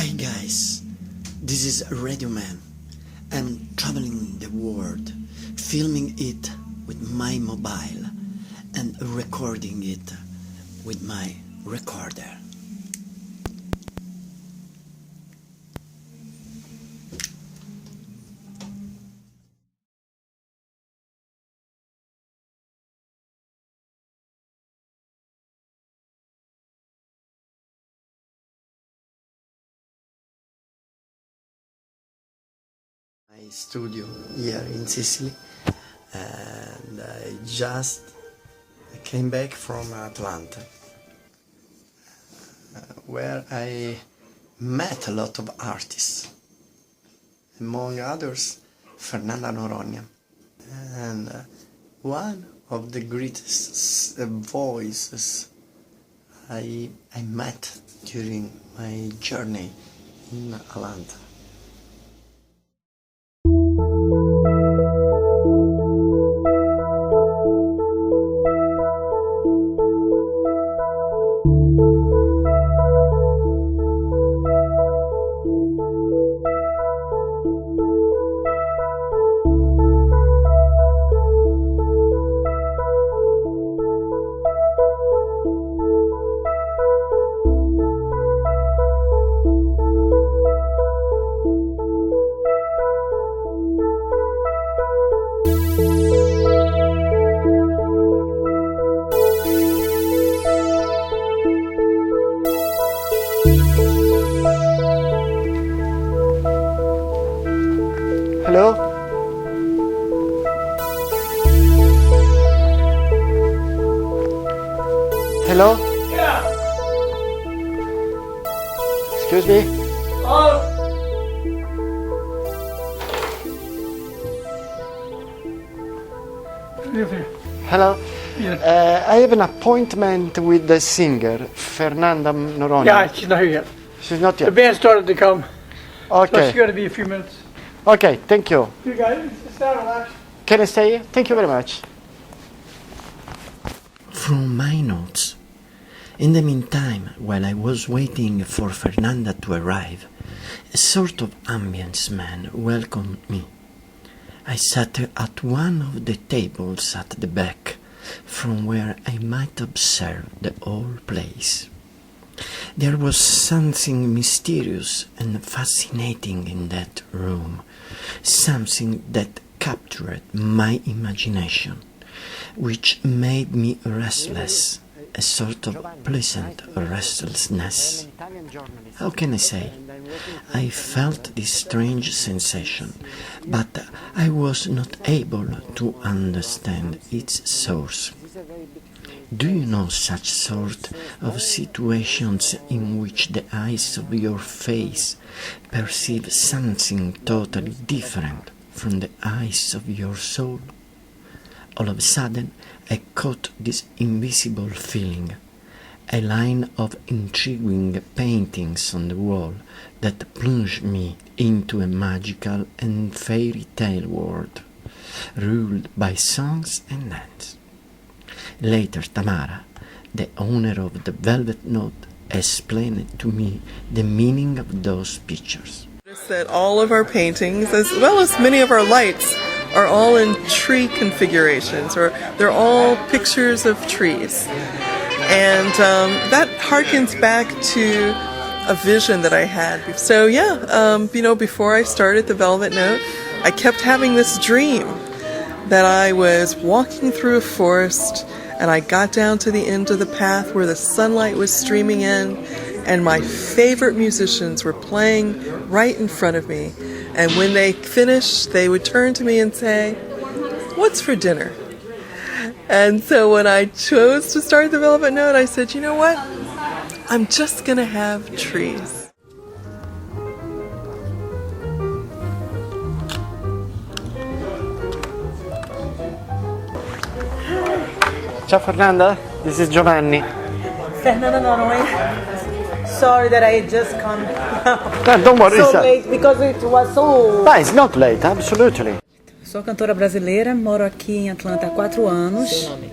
Hi guys, this is Radio Man. I'm traveling the world, filming it with my mobile and recording it with my recorder. My studio here in Sicily, and I just came back from Atlanta, where I met a lot of artists, among others Fernanda Noronha, and one of the greatest voices I met during my journey in Atlanta. Hello? Hello? Yeah. Excuse me? Oh. Hello? Yeah. I have an appointment with the singer, Fernanda Noronha. Yeah, she's not here yet. She's not The yet. band started to come. So she's Okay. got to be a few minutes. Okay, thank you. You guys, just down, relax. Can I stay here? Thank you very much. From my notes. In the meantime, while I was waiting for Fernanda to arrive, a sort of ambience man welcomed me. I sat at one of the tables at the back, from where I might observe the whole place. There was something mysterious and fascinating in that room, something that captured my imagination, which made me restless, a sort of pleasant restlessness. How can I say? I felt this strange sensation, but I was not able to understand its source. Do you know such sort of situations in which the eyes of your face perceive something totally different from the eyes of your soul? All of a sudden, I caught this invisible feeling, a line of intriguing paintings on the wall that plunged me into a magical and fairy tale world, ruled by songs and dance. Later, Tamara, the owner of the Velvet Note, explained to me the meaning of those pictures. That all of our paintings, as well as many of our lights, are all in tree configurations, or they're all pictures of trees. And that harkens back to a vision that I had. So before I started the Velvet Note, I kept having this dream that I was walking through a forest and I got down to the end of the path where the sunlight was streaming in and my favorite musicians were playing right in front of me. And when they finished, they would turn to me and say, "What's for dinner?" And so when I chose to start the Velvet Note, I said, you know what? I'm just going to have trees. Ciao Fernanda, this is Giovanni. Fernanda Noronha. Sorry that I just come No, don't worry. so late because it was so... No, it's not late, absolutely. Sou cantora brasileira, moro aqui em Atlanta há 4 anos. Seu nome?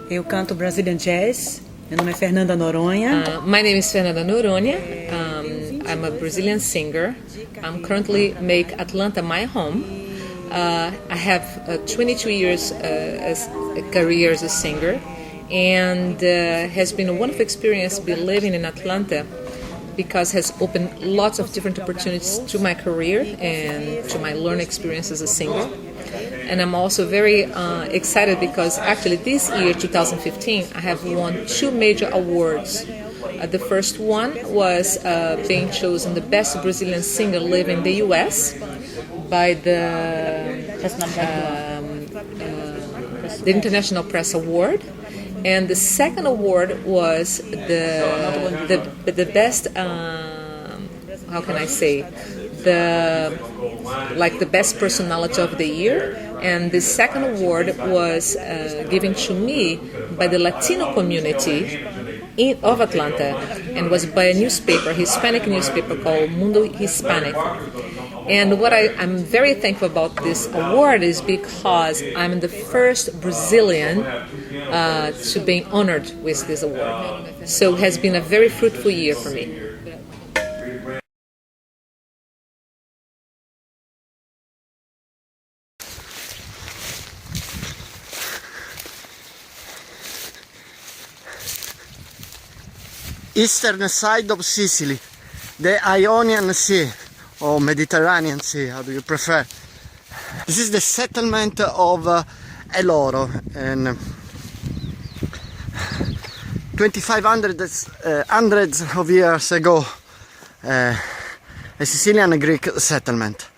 Eu canto Brazilian Jazz. Meu nome é Fernanda Noronha. My name is Fernanda Noronha. I'm a Brazilian singer. I'm currently make Atlanta my home. I have 22 years as a career as a singer, and has been a wonderful experience be living in Atlanta, because has opened lots of different opportunities to my career and to my learning experience as a singer. And I'm also very excited because actually this year, 2015, I have won 2 major awards. The first one was being chosen the best Brazilian singer living in the U.S. by the International Press Award. And the second award was the best, how can I say, the best personality of the year. And the second award was given to me by the Latino community of Atlanta, and was by a newspaper, Hispanic newspaper called Mundo Hispanic. And what I'm very thankful about this award is because I'm the first Brazilian to be honored with this award. So it has been a very fruitful year for me. Eastern side of Sicily, the Ionian Sea, or Mediterranean Sea, how do you prefer? This is the settlement of Eloro, and 2500 hundreds of years ago, a Sicilian Greek settlement.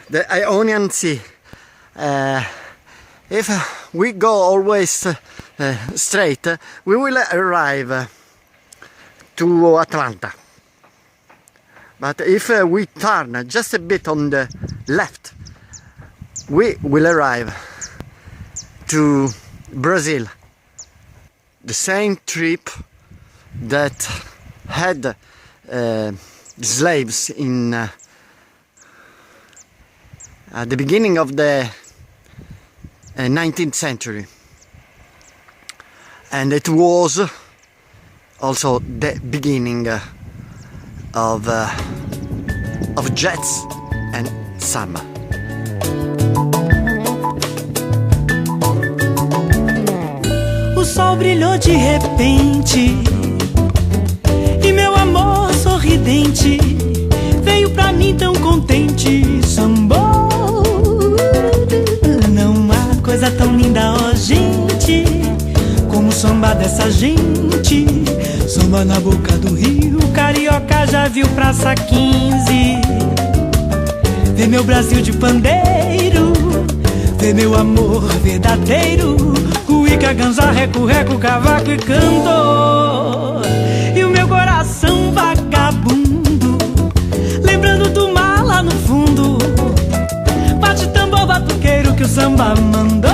The Ionian Sea. If we go always straight, we will arrive to Atlanta. But if we turn just a bit on the left, we will arrive to Brazil. The same trip that had slaves in at the beginning of the 19th century. And it was also the beginning of jazz and samba. O sol brilhou de repente e meu amor sorridente veio pra mim tão contente. Sambou, não há coisa tão linda, ó gente, como samba dessa gente. Samba na boca do rio, carioca já viu Praça 15. Vê meu Brasil de pandeiro, vê meu amor verdadeiro. Cuíca, ganza, reco, reco, cavaco e cantor. E o meu coração vagabundo, lembrando do mar lá no fundo. Bate tambor batuqueiro que o samba mandou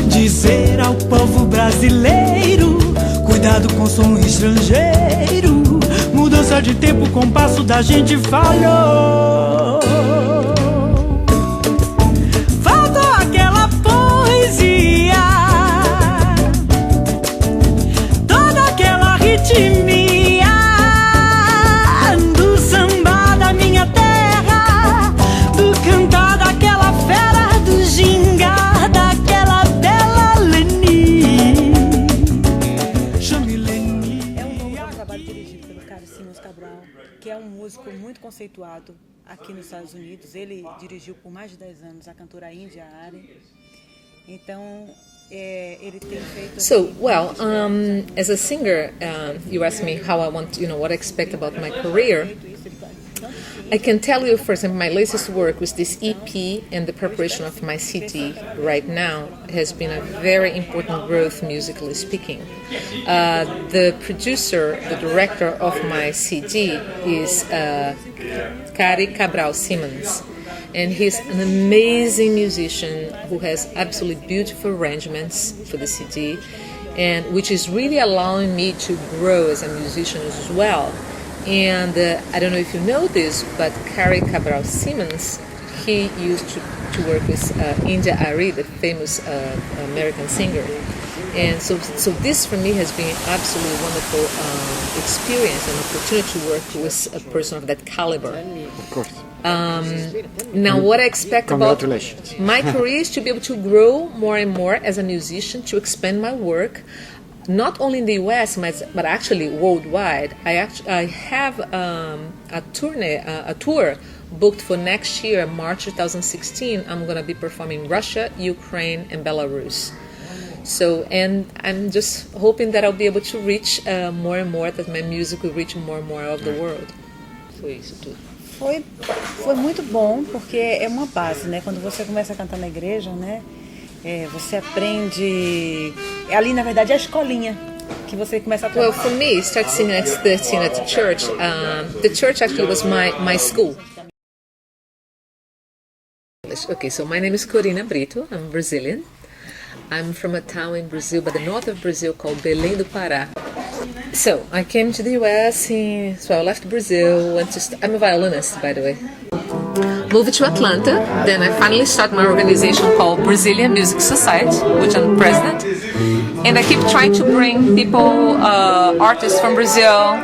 dizer ao povo brasileiro: cuidado com som estrangeiro. Mudança de tempo, o compasso da gente falhou. Faltou aquela poesia, toda aquela ritmia do samba da minha terra, do cantar daquela fera, do gingar daquela bela Leni. Trabalho dirigido pelo Clarence O, que é um músico muito conceituado aqui nos Estados Unidos. Ele dirigiu por mais de 10 anos a cantora índia Ari. Então, ele tem feito... So, well, as a singer, you asked me how I want, what I expect about my career. I can tell you, for example, my latest work with this EP and the preparation of my CD right now has been a very important growth, musically speaking. The producer, the director of my CD is Cari Cabral Simmons, and he's an amazing musician who has absolutely beautiful arrangements for the CD, and which is really allowing me to grow as a musician as well. And I don't know if you know this, but Cari Cabral Simmons, he used to work with India Ari, the famous American singer. And so this for me has been an absolutely wonderful experience and opportunity to work with a person of that caliber. Of course. Now, what I expect about Congratulations. my career is to be able to grow more and more as a musician, to expand my work, not only in the US, but actually worldwide. I have a tour booked for next year, March 2016. I'm going to be performing in Russia, Ukraine, and Belarus. So, and I'm just hoping that I'll be able to reach more and more, that my music will reach more and more of the world. Foi isso tudo. Foi muito bom, porque é uma base, né? Quando você começa a cantar na igreja, né? Você aprende... Ali, na verdade, é a escolinha que você começa a aprender. Well, for me, start singing at 13 at the church. The church actually was my school. Okay, so my name is Corina Brito. I'm Brazilian. I'm from a town in Brazil, by the north of Brazil, called Belém do Pará. So I came to the US, so I left Brazil, I'm a violinist, by the way. Moved to Atlanta, then I finally started my organization called Brazilian Music Society, which I'm president. And I keep trying to bring people, artists from Brazil,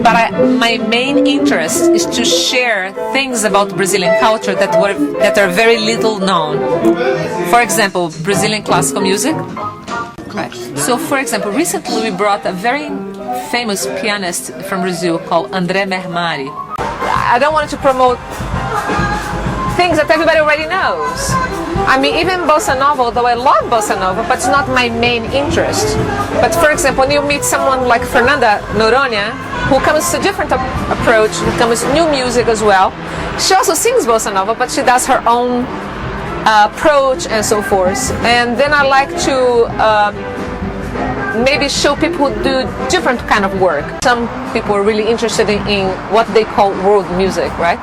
but my main interest is to share things about Brazilian culture that are very little known. For example, Brazilian classical music. Right. So, for example, recently we brought a very famous pianist from Brazil called André Mermari. I don't want to promote things that everybody already knows. I mean, even bossa nova, although I love bossa nova, but it's not my main interest. But for example, when you meet someone like Fernanda Noronha, who comes to a different approach, who comes new music as well, she also sings bossa nova, but she does her own approach and so forth. And then I like to maybe show people who do different kind of work. Some people are really interested in what they call world music, right?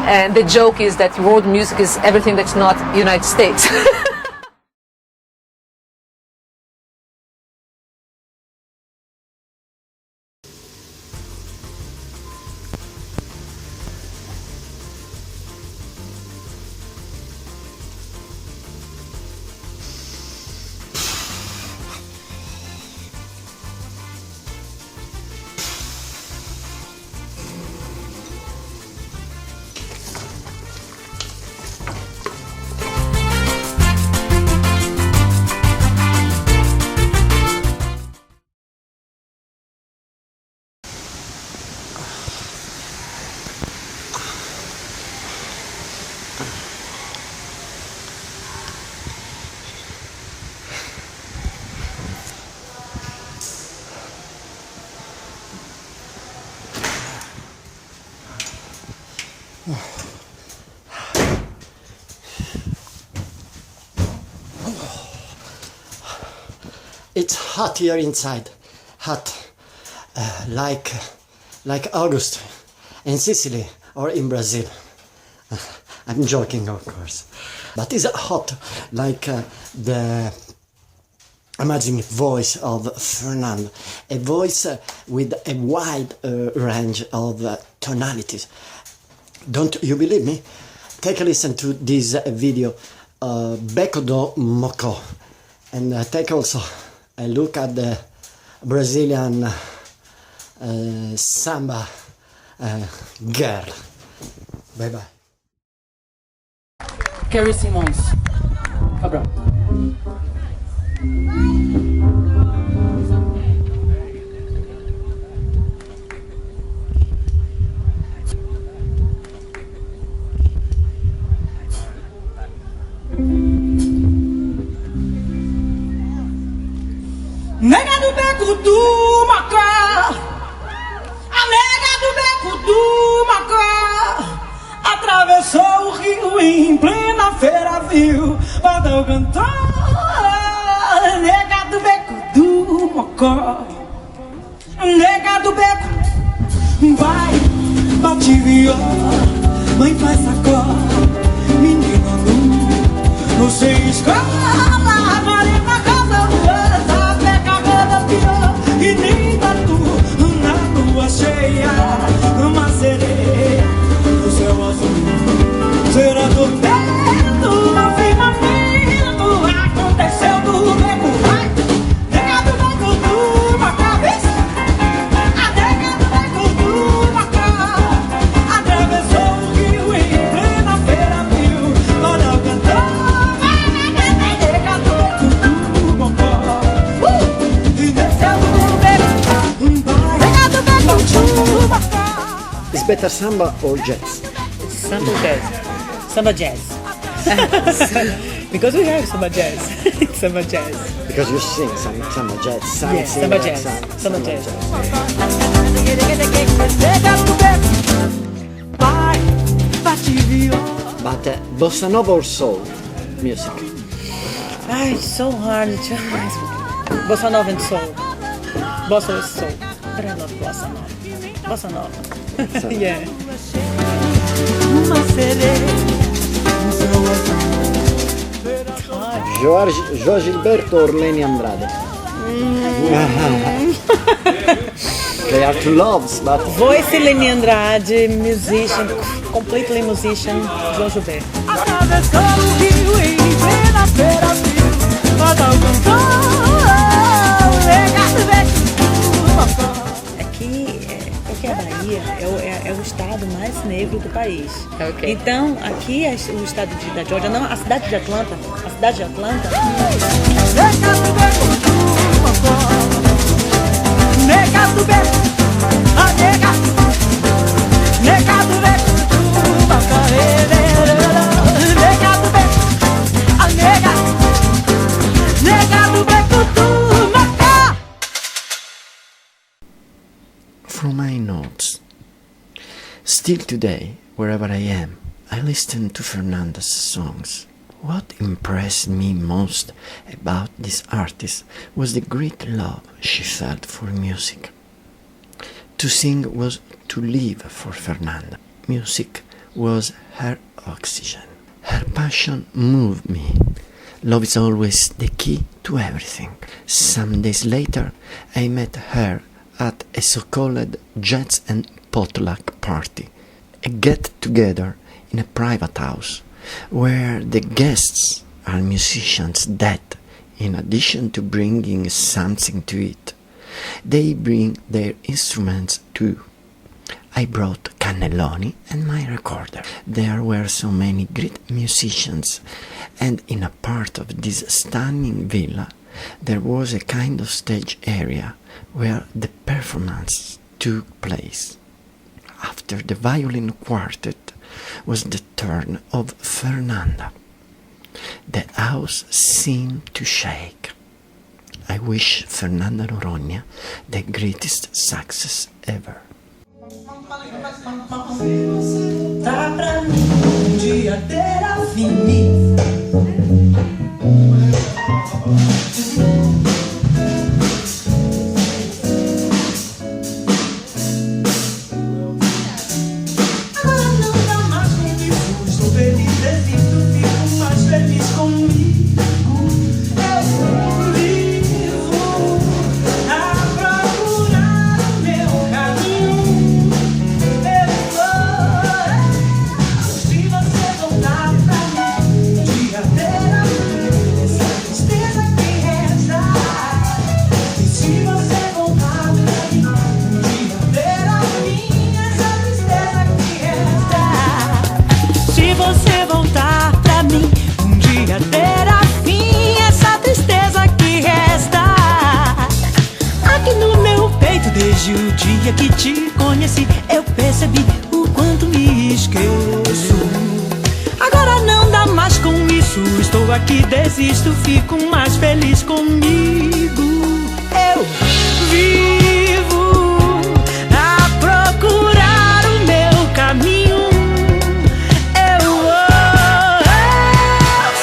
And the joke is that world music is everything that's not United States. It's hot here inside, hot, like August in Sicily or in Brazil. I'm joking, of course, but it's hot like the amazing voice of Fernanda, a voice with a wide range of tonalities. Don't you believe me? Take a listen to this video, Beco do Mocó, and take also a look at the Brazilian samba girl. Bye bye. Carrie Simons. Cabral. Nega do beco do Macá, a nega do beco do Macá atravessou o rio em plena feira, viu Badão cantar. Nega do beco do Macá, nega do beco, vai, bate viola, mãe faz sacó, menino nu, não sei escola, marina casa, e nem tatu na lua cheia, uma sereia no céu azul, será do vento, uma firmamento, aconteceu do beco, vai, It's better samba or jazz? Samba jazz. Samba jazz. Because we have samba jazz. Samba jazz. Because you sing samba jazz. Yes, samba jazz. Samba jazz. But bossa nova or soul music? Ai, so hard to Bossa nova and soul. Bossa is soul. But I love bossa nova. Bossa nova. Yeah. Jorge Gilberto or Lenny Andrade? They are two loves, but... Voice Lenny Andrade, musician, completely musician, João Gilberto. Porque a Bahia é o estado mais negro do país. Ok. Então, aqui é o estado da Georgia, não, a cidade de Atlanta. From my notes. Still today, wherever I am, I listen to Fernanda's songs. What impressed me most about this artist was the great love she felt for music. To sing was to live for Fernanda. Music was her oxygen. Her passion moved me. Love is always the key to everything. Some days later, I met her at a so-called jazz and potluck party, a get-together in a private house, where the guests are musicians that, in addition to bringing something to eat, they bring their instruments too. I brought cannelloni and my recorder. There were so many great musicians, and in a part of this stunning villa there was a kind of stage area where the performance took place. After the violin quartet was the turn of Fernanda. The house seemed to shake. I wish Fernanda Noronha the greatest success ever. Tá pra mim dia ter a fim. Desde o dia que te conheci, eu percebi o quanto me esqueço. Agora não dá mais com isso. Estou aqui, desisto, fico mais feliz comigo. Eu vivo a procurar o meu caminho. Eu vou.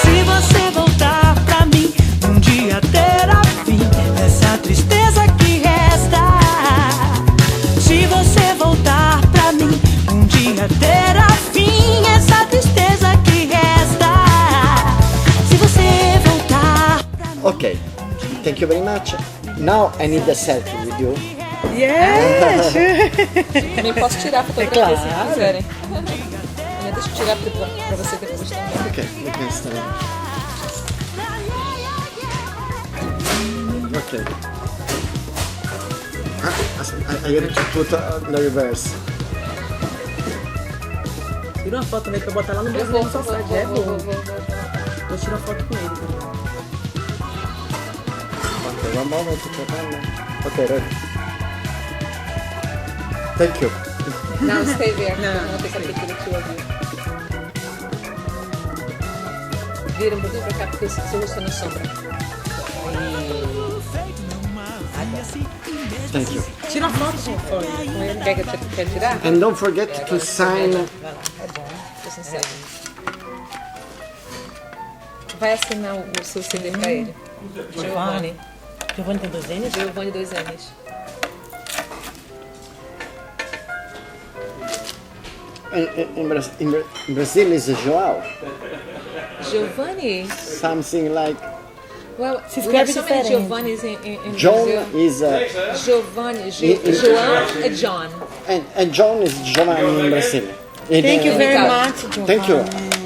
Se você voltar pra mim, um dia terá fim essa tristeza que resta. Se você voltar pra mim, um dia terá fim essa tristeza que resta. Se você voltar pra mim. Okay, thank you very much. Now I need a selfie with you. Yeah, sure. Também posso tirar a fotografia claro. se quiserem. Deixa eu tirar pra você depois também. Okay, we can start. Okay. I have to put the reverse. Tira uma foto também pra botar lá no Brasil. Vou Vou tirar uma foto com ele também. Okay, one moment to put on. Okay, ready. Thank you. Não, stay there. Não, Não tem capítulo 2 of you. Vira um pouquinho pra cá porque você está na sombra. Thank you. Tira a foto com ele. Quer tirar? And don't forget to sign. Tô sincero. Vai assinar o seu CD pra ele. Giovanni. Giovanni tem 2 N's? Giovanni 2 N's. In Brazil is João. Giovanni? Something like Well, Se we have escreve so many diferente. Giovannis in John Brazil. is Giovanni, João é John. and John is Giovanni in Brazil. Thank you very Obrigada. much, Giovanni. Thank you.